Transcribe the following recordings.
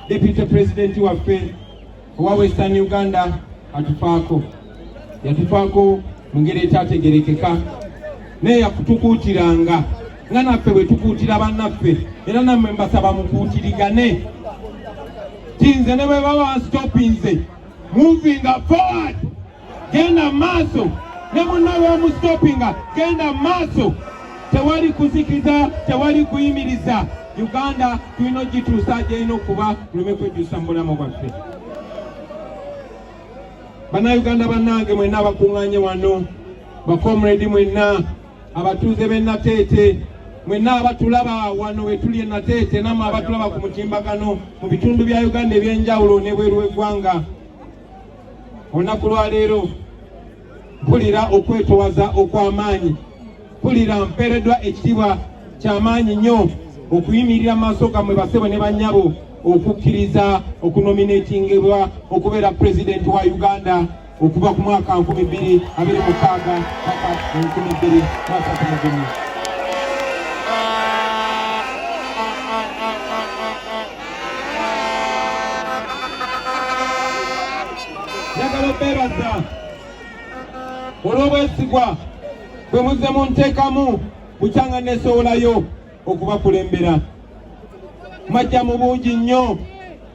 Deputy President waffe owa Western Uganda yatufaako mu ngeri etategerekeka naye yakutukuutiranga nga naffe bwe tukuutira bannaffe era nammwe mbasaba mukuutirigane tinze ne bwe baba stopinze moving forward genda maaso ne munnawe omustopinga genda maaso tewali kuzikiza tewali kuyimiriza Uganda tulina ogituusa gy'erina okuba tuleme kwejjusa mu bulamu bwaffe. Bannayuganda bannange mwenna abakuŋŋaanye wano bakomredi mwenna abatuuze b'e Nateete mwenna abatulaba wano we tuli e Nateete nammwe abatulaba ku mutimbagano mu bitundu bya Uganda eby'enjawulo n'ebweru w'eggwanga olunaku lwa leero mpulira okwetowaza okw'amaanyi mpulira mpeereddwa ekitiibwa ky'amaanyi nnyo okuyimirira maaso gammwe basebo ne bannyabo okukkiriza okunominatingibwa okubeera pulezidenti wa Uganda okuva ku mwaka 2026 paka 2031. Njagala obeebaza olw'obwesigwa bwe muzze munteekamu bukyanga neesowolayo okubakulembera. Majja mu bungi nnyo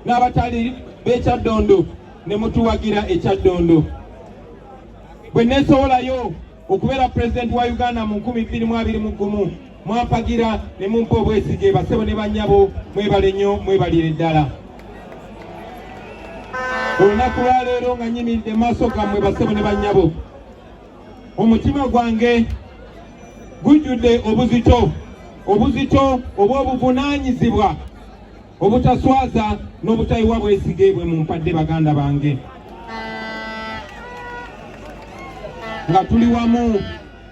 n'abatali b'Ekyaddondo ne mutuwagira Ekyaddondo. Bwe neesowolayo okubeera pulezidenti wa Uganda mu 2021 mwampagira ne mumpa obwesige basebo ne bannyabo mwebale nnyo mwebalire ddala. Olunaku lwa leero nga nyimiridde maaso gammwe basebo ne bannyabo omutima gwange gujjudde obuzito obw'obuvunaanyizibwa obutaswaza n'obutayiwa bwesige bwe mumpadde baganda bange nga tuli wamu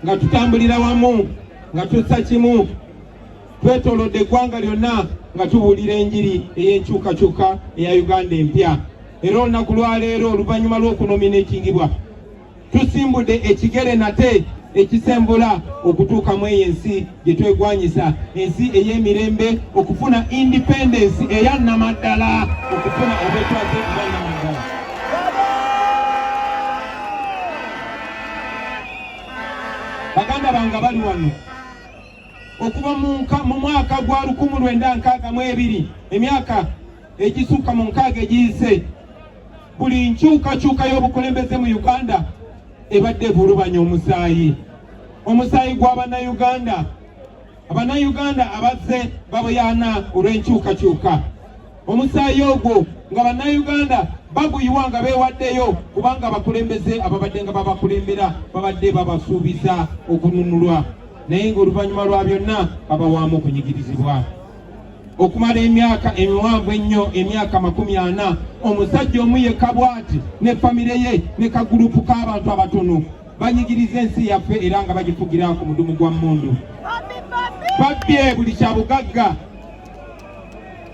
nga tutambulira wamu nga tussa kimu twetoolodde eggwanga lyonna nga tubuulira enjiri ey'enkyukakyuka eya Uganda empya. Era olunaku lwa leero oluvannyuma lw'okunominatingibwa tusimbudde ekigere nate ekisembula okutuukamu eyo ensi gye twegwanyisa ensi ey'emirembe okufuna independence eya nnamaddala okufuna obwetwaze obwa nnamaddala. Baganda bange bali wano okuva mu mwaka gwa 1962 emyaka egisukka mu 6 egiyise buli nkyukakyuka y'obukulembeze mu Uganda ebadde evulubanya omusaayi gw'Abannayuganda. Abannayuganda abazze baboyaana olw'enkyukakyuka. Omusaayi ogwo nga Bannayuganda baguyiwa nga beewaddeyo kubanga abakulembeze ababadde nga babakulembera babadde babasuubiza okununulwa naye ng'oluvannyuma lwa byonna babawaamu okunyigirizibwa. Okumala emyaka emiwanvu ennyo emyaka 40 omusajja omu yekka bw'ati ne famire ye ne kagulupu k'abantu abatono banyigiriza ensi yaffe era nga bagifugira ku mudumu gwa mmundu. Babbye buli kya bugagga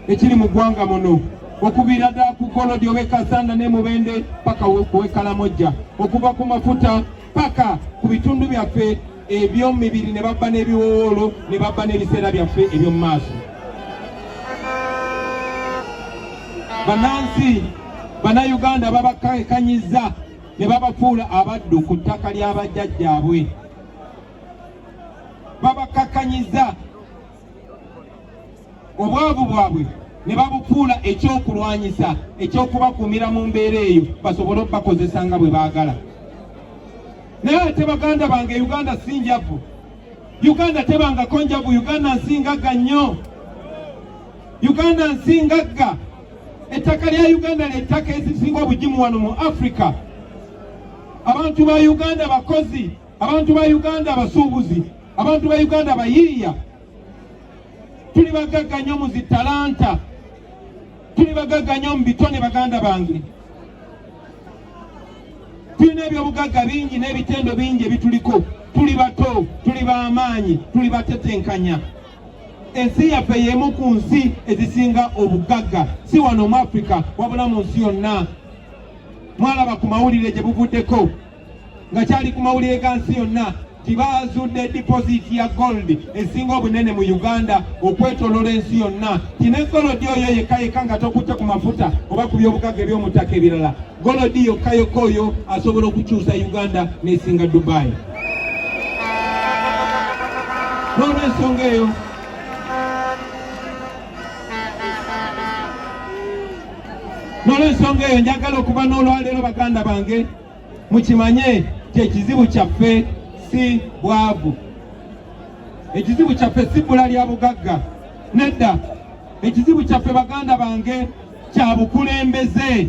ekiri mu ggwanga muno okuviira ddala ku golodi ow'e Kasanda ne Mubende paka ow'e Kalamojja okuva ku mafuta paka ku bitundu byaffe eby'omu mibiri ne babba n'ebiwowoolo ne babba n'ebiseera byaffe eby'omu maaso. Bannansi Bannayuganda babakakanyizza ne babafuula abaddu ku ttaka ly'abajjajjaabwe. Babakakanyizza obwavu bwabwe ne babufuula ekyokulwanyisa ekyokubakuumira mu mbeera eyo basobole okubakozesa nga bwe baagala. Naye ate baganda bange Uganda si njavu. Uganda tebangako njavu. Uganda nsingagga nnyo. Uganda nsingagga. Ettaka lya Uganda ly'ettaka erisinga obugimu wano mu Africa. Abantu ba Uganda bakozi, abantu ba Uganda basuubuzi, abantu ba Uganda bayiiya. Tuli bagagga nnyo mu zitalanta, tuli bagagga nnyo mu bitone baganda bange. Tulina ebyobugagga bingi n'ebitendo bingi ebituliko. Tuli bato, tuli b'amaanyi, tuli batetenkanya. Ensi yaffe y'emu ku nsi ezisinga obugagga si wano mu Africa wabula mu nsi yonna. Mwalaba ku mawulire gye buvuddeko nga kyali ku mawulire ga nsi yonna tibazudde deposit ya gold esinga obunene mu Uganda okwetolola ensi yonna. Tine golodi oyo yekka nga tokutte ku mafuta oba ku byobugagga eby'omuttaka ebirala. Golodi yokka oyo asobola okukyusa Uganda n'esinga Dubai. N'olw'ensonga eyo njagala okuba n'olwaleero baganda bange mukimanye ekizibu kyaffe si bwavu. Ekizibu kyaffe si bbula lya bugagga. Nedda, ekizibu kyaffe baganda bange kya bukulembeze.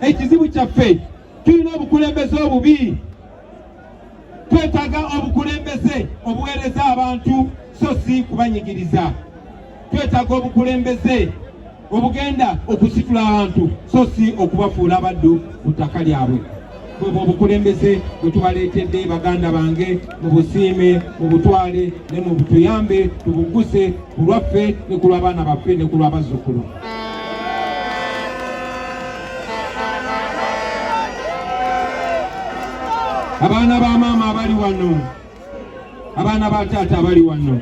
Ekizibu kyaffe tulina obukulembeze obubi. Twetaaga obukulembeze obuweereza abantu so si kubanyigiriza. Twetaaga obukulembeze obugenda okusitula abantu so si okubafuula abaddu ku ttaka lyabwe. Bwe obukulembeze bwe tubaleetedde baganda bange mu busiime, mu butwale ne mu butuyambe tubuguse ku lwaffe ne ku lw'abaana baffe ne ku lw'abazzukulu. Abaana ba maama abali wano, abaana ba taata abali wano,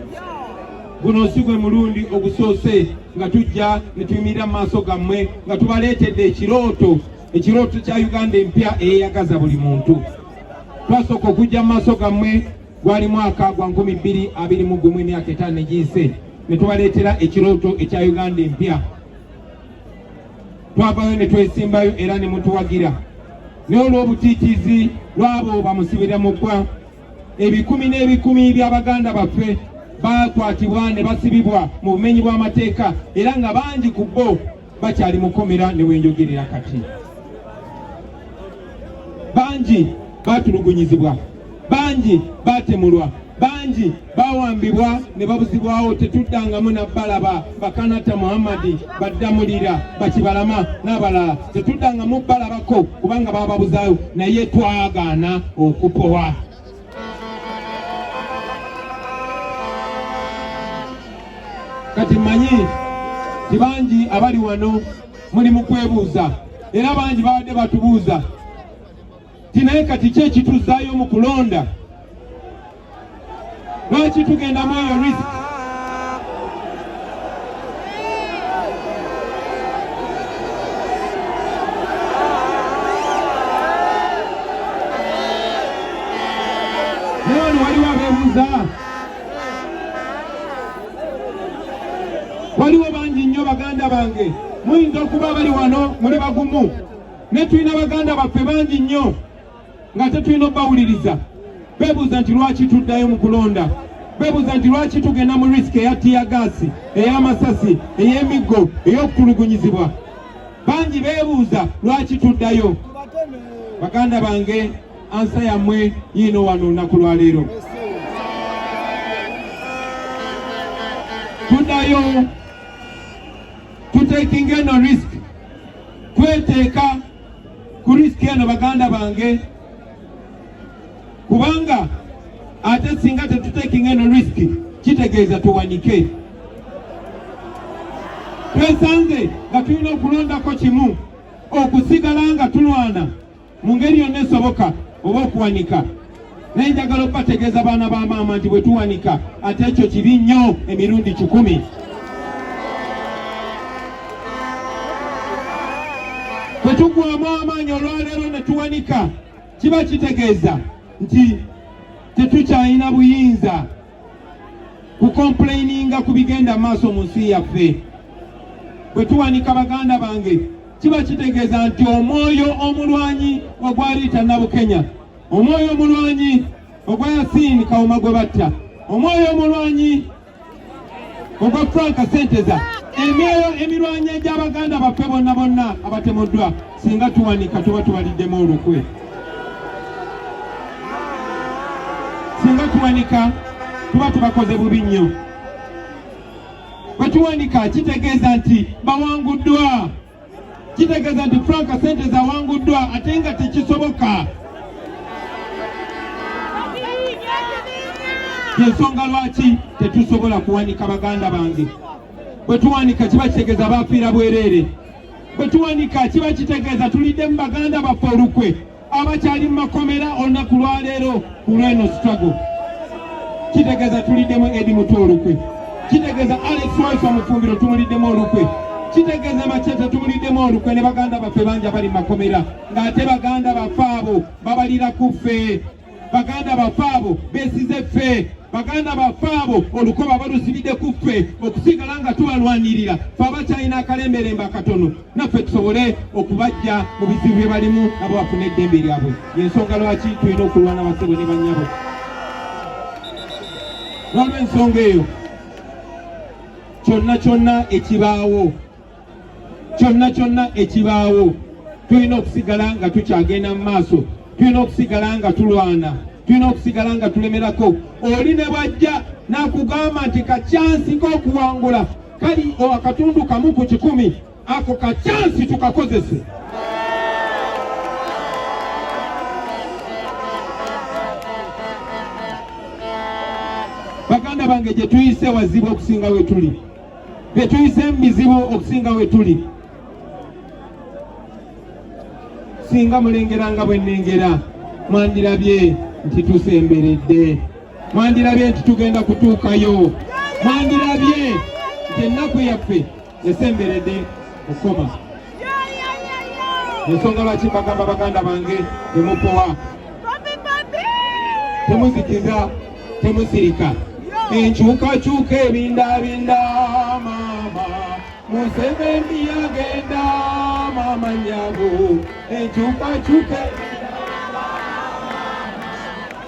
guno si gwe mulundi ogusoose nga tujja ne tuyimirira mu maaso gammwe nga tubaleetedde ekirooto kya Uganda empya eyeyagaza buli muntu. Twasooka okujja mu maaso gammwe gwali mwaka gwa 2021 emyaka 5 egiyise ne tubaleetera ekirooto ekya Uganda empya. Twavayo ne twesimbayo era ne mutuwagira. Naye olw'obutiitiizi lwabo bamusibira mu ggwa, ebikumi n'ebikumi by'abaganda baffe bakwatibwa ne basibibwa mu bumenyi bw'amateeka era nga bangi ku bo bakyali mukomera ne wenjogerera kati. Bangi batulugunyizibwa, bangi batemulwa, bangi bawambibwa ne babuzibwawo. Tetuddangamu na Balaba, Bakanata Muhammadi, Baddamulira, Bakibalama n'abalala. Tetuddangamu Balabako kubanga bababuzaayo, naye twagaana okupowa. Kati mmanyi tibangi abali wano muli mu kwebuuza era bangi babadde batubuuza tinaye kati ki ekituzaayo mu kulonda? Lwaki tugenda mu eyo risk? Naye waliwo abeebuuza. Waliwo bangi nnyo baganda bange, muyinza okuba bali wano muli bagumu, ne tulina baganda baffe bangi nnyo nga tetulina obbawuliriza. Beebuuza nti lwaki tuddayo mu kulonda? Beebuuza nti lwaki tugenda mu risiki eya tiyagaasi, ey'amasasi, ey'emiggo, ey'okutulugunyizibwa? Bangi beebuuza lwaki tuddayo. Baganda bange, ansa yammwe yiino wano olunaku lwa leero. Tuddayo tutekinga eno risk, tweteeka ku risk eno baganda bange, kubanga ate singa tetutekinga eno risk kitegeeza tuwanike. Twesanze nga tulina okulondako kimu, okusigala nga tulwana mu ngeri yonna esoboka oba okuwanika. Naye njagala okubategeeza baana ba maama nti bwe tuwanika ate ekyo kibi nnyo emirundi 10. Bwe tugwamu amaanyi olwaleero ne tuwanika kiba kitegeeza nti tetukyalina buyinza kukomplaininga ku bigenda maaso mu nsi yaffe. Bwe tuwanika baganda bange kiba kitegeeza nti omwoyo omulwanyi ogwaliita Nabukenya, omwoyo omulwanyi ogwa Yasini Kawuma gwe batta, omwoyo omulwanyi ogwa Frank Senteza, emyoyo emirwanyi egy'abaganda baffe bonna bonna abatemuddwa, singa tuwanika tuba tubaliddemu olukwe. Singa tuwanika tuba tubakoze bubi nnyo. Bwe tuwanika kitegeeza nti bawanguddwa, kitegeeza nti Frank Senteza awanguddwa ate nga tekisoboka. Ensonga lwaki tetusobola kuwanika baganda bange. Bwe tuwanika kiba kitegeeza baafiira bwereere. Bwe tuwanika kiba kitegeeza tulidde mu baganda baffe olukwe abakyali mu makomera olunaku lwaleero ku lweno struggle. Kitegeeza tuliddemu Edi Muto olukwe, kitegeeza Alex Waifa Mufumbiro tumuliddemu olukwe, kitegeeza Macheta tumuliddemu olukwe ne baganda baffe bangi abali mu makomera, ng'ate baganda baffe abo babalira ku ffe, baganda baffe abo beesize ffe, baganda baffe abo olukoba balusibidde ku ffe okusigala nga tubalwanirira ffe abakyalina akalemberembe akatono naffe tusobole okubajja mu bizibu bye balimu nabo bafune eddembe lyabwe. Y'ensonga lwaki tulina okulwana basebo ne bannyabo. Lw'ensonga eyo kyonna ekibaawo tulina okusigala nga tukyagenda mu maaso, tulina okusigala nga tulwana, tulina okusigala nga tulemerako. Oli ne bwajja n'akugamba nti kacyansi k'okuwangula kali akatundu kamu ku 100, ako kacyansi tukakozese. Baganda bange gye tuyise wazibu okusinga we tuli, gye tuyise mu bizibu okusinga we tuli. Singa mulengeranga bwe nnengera, mwandirabye nti tusemberedde, mwandirabye nti tugenda kutuukayo, mwandirabye nti ennaku yaffe yasemberedde okoma. Ensonga lwaki mbagamba baganda bange temupowa, temuzikiza, temusirika. Enkyukakyuka ebindabinda mama, Museveni yagenda mama nyabo. Enkyukakyuka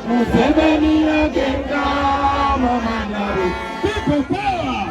Museveni yagenda mama nyabo. People power!